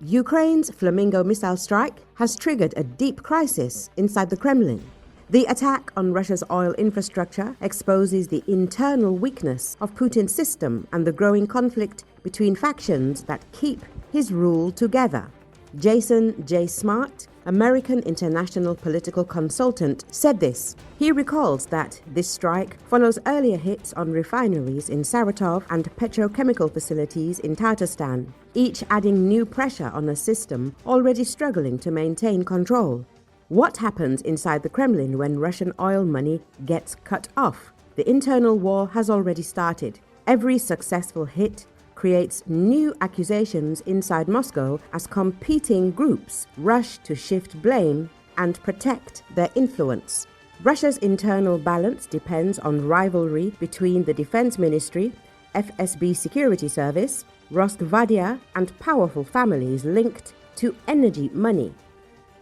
Ukraine's Flamingo missile strike has triggered a deep crisis inside the Kremlin. The attack on Russia's oil infrastructure exposes the internal weakness of Putin's system and the growing conflict between factions that keep his rule together. Jason J. Smart, American international political consultant, said this. He recalls that this strike follows earlier hits on refineries in Saratov and petrochemical facilities in Tatarstan, each adding new pressure on a system already struggling to maintain control. What happens inside the Kremlin when Russian oil money gets cut off? The internal war has already started. Every successful hit creates new accusations inside Moscow as competing groups rush to shift blame and protect their influence. Russia's internal balance depends on rivalry between the Defense Ministry, FSB Security Service, Rosgvardia, and powerful families linked to energy money.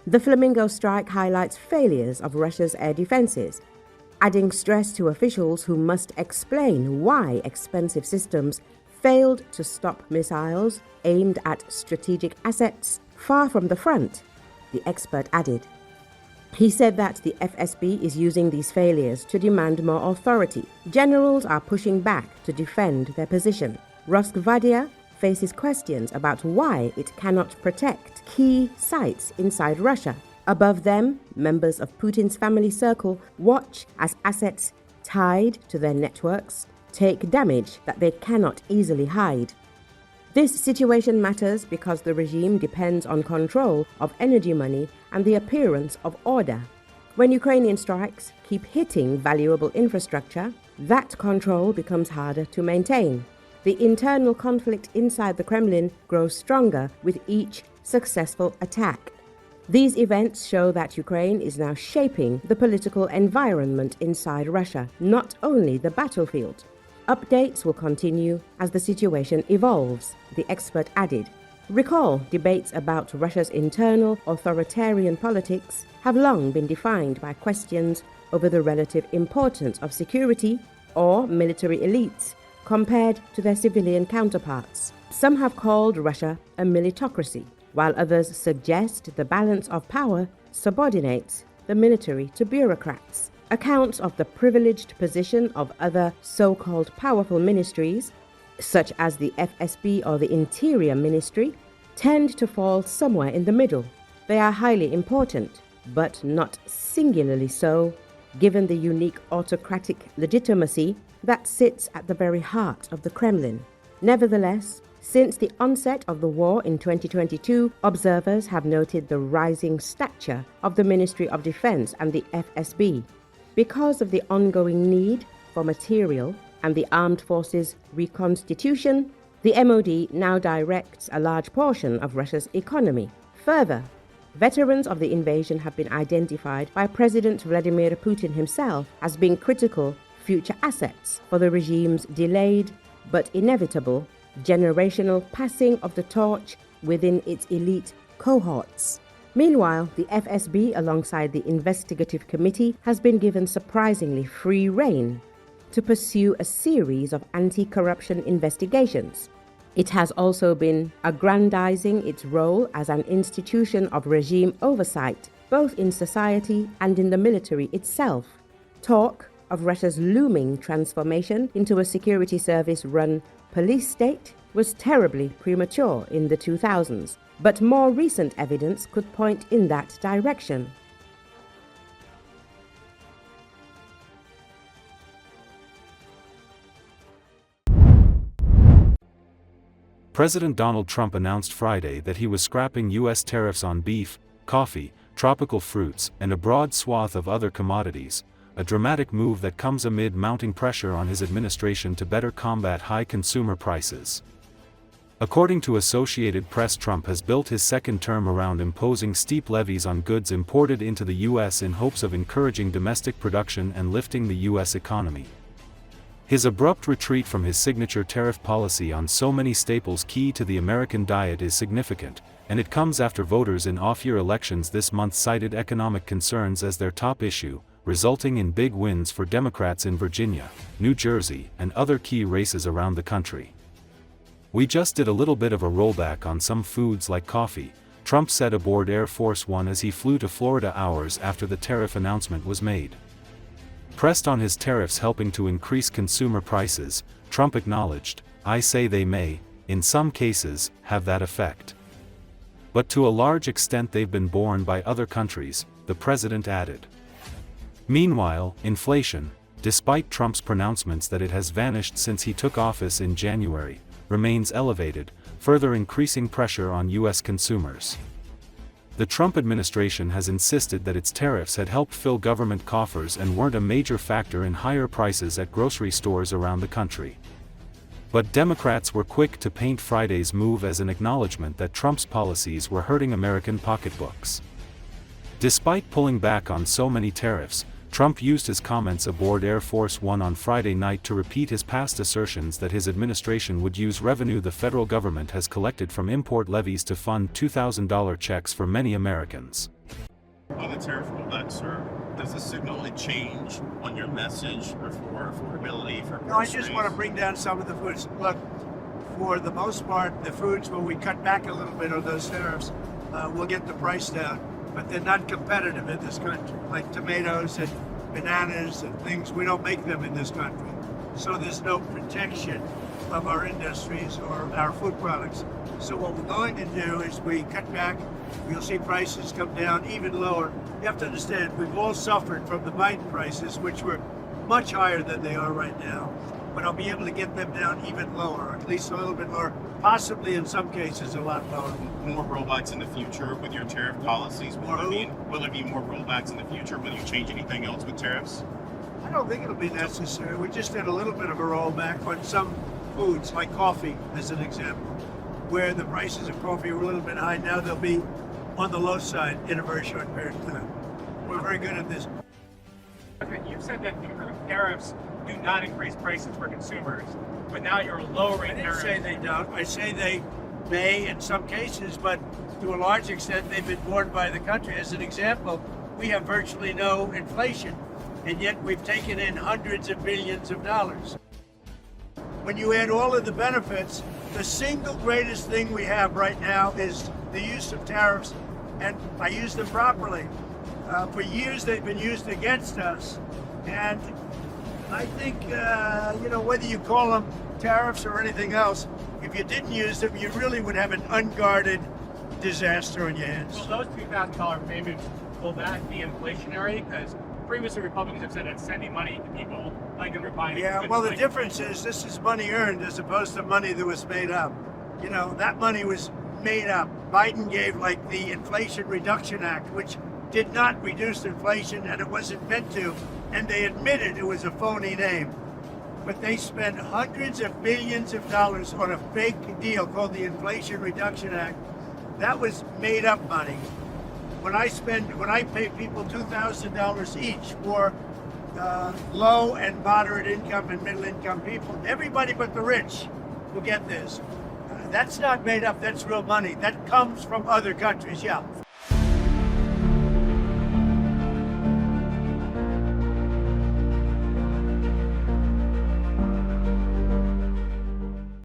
The Flamingo strike highlights failures of Russia's air defenses, adding stress to officials who must explain why expensive systems failed to stop missiles aimed at strategic assets far from the front, the expert added. He said that the FSB is using these failures to demand more authority. Generals are pushing back to defend their position. Rosgvardia faces questions about why it cannot protect key sites inside Russia. Above them, members of Putin's family circle watch as assets tied to their networks take damage that they cannot easily hide. This situation matters because the regime depends on control of energy money and the appearance of order. When Ukrainian strikes keep hitting valuable infrastructure, that control becomes harder to maintain. The internal conflict inside the Kremlin grows stronger with each successful attack. These events show that Ukraine is now shaping the political environment inside Russia, not only the battlefield. Updates will continue as the situation evolves, the expert added. Recall, debates about Russia's internal authoritarian politics have long been defined by questions over the relative importance of security or military elites compared to their civilian counterparts. Some have called Russia a militocracy, while others suggest the balance of power subordinates the military to bureaucrats. Accounts of the privileged position of other so-called powerful ministries, such as the FSB or the Interior Ministry, tend to fall somewhere in the middle. They are highly important, but not singularly so, given the unique autocratic legitimacy that sits at the very heart of the Kremlin. Nevertheless, since the onset of the war in 2022, observers have noted the rising stature of the Ministry of Defense and the FSB. Because of the ongoing need for material and the armed forces reconstitution, the MOD now directs a large portion of Russia's economy. Further, veterans of the invasion have been identified by President Vladimir Putin himself as being critical future assets for the regime's delayed but inevitable generational passing of the torch within its elite cohorts. Meanwhile, the FSB, alongside the investigative committee, has been given surprisingly free rein to pursue a series of anti-corruption investigations. It has also been aggrandizing its role as an institution of regime oversight, both in society and in the military itself. Talk of Russia's looming transformation into a security service-run police state was terribly premature in the 2000s, but more recent evidence could point in that direction. President Donald Trump announced Friday that he was scrapping U.S. tariffs on beef, coffee, tropical fruits, and a broad swath of other commodities, a dramatic move that comes amid mounting pressure on his administration to better combat high consumer prices. According to Associated Press, Trump has built his second term around imposing steep levies on goods imported into the U.S. in hopes of encouraging domestic production and lifting the U.S. economy. His abrupt retreat from his signature tariff policy on so many staples key to the American diet is significant, and it comes after voters in off-year elections this month cited economic concerns as their top issue, resulting in big wins for Democrats in Virginia, New Jersey, and other key races around the country. "We just did a little bit of a rollback on some foods like coffee," Trump said aboard Air Force One as he flew to Florida hours after the tariff announcement was made. Pressed on his tariffs helping to increase consumer prices, Trump acknowledged, "I say they may, in some cases, have that effect. But to a large extent they've been borne by other countries," the president added. Meanwhile, inflation, despite Trump's pronouncements that it has vanished since he took office in January, remains elevated, further increasing pressure on U.S. consumers. The Trump administration has insisted that its tariffs had helped fill government coffers and weren't a major factor in higher prices at grocery stores around the country. But Democrats were quick to paint Friday's move as an acknowledgement that Trump's policies were hurting American pocketbooks. Despite pulling back on so many tariffs, Trump used his comments aboard Air Force One on Friday night to repeat his past assertions that his administration would use revenue the federal government has collected from import levies to fund $2,000 checks for many Americans. On the tariff rollback, sir, does this signal a change on your message or for affordability for groceries? No, I just want to bring down some of the foods. Look, for the most part, the foods, when we cut back a little bit on those tariffs, we'll get the price down. But they're not competitive in this country, like tomatoes and bananas and things. We don't make them in this country. So there's no protection of our industries or our food products. So what we're going to do is we cut back. You'll see prices come down even lower. You have to understand, we've all suffered from the Biden prices, which were much higher than they are right now. But I'll be able to get them down even lower, at least a little bit lower, possibly in some cases a lot lower. More rollbacks in the future with your tariff policies? Will there be more rollbacks in the future? Will you change anything else with tariffs? I don't think it'll be necessary. We just did a little bit of a rollback on some foods, like coffee, as an example, where the prices of coffee were a little bit high. Now they'll be on the low side in a very short period of time. We're very good at this. You've said that tariffs do not increase prices for consumers, but now you're lowering tariffs. I didn't say they don't. I say they may in some cases, but to a large extent they've been borne by the country. As an example, we have virtually no inflation, and yet we've taken in hundreds of billions of dollars. When you add all of the benefits, the single greatest thing we have right now is the use of tariffs, and I use them properly. For years they've been used against us, and I think, whether you call them tariffs or anything else, if you didn't use them, you really would have an unguarded disaster on your hands. Will those $2,000 payments, will that be inflationary? Because previously Republicans have said that sending money to people like in refineries. Yeah, well, the difference is this is money earned as opposed to money that was made up. That money was made up. Biden gave like the Inflation Reduction Act, which did not reduce inflation, and it wasn't meant to, and they admitted it was a phony name. But they spent hundreds of billions of dollars on a fake deal called the Inflation Reduction Act. That was made up money. When I pay people $2,000 each for low and moderate income and middle income people, everybody but the rich will get this. That's not made up, that's real money. That comes from other countries, yeah.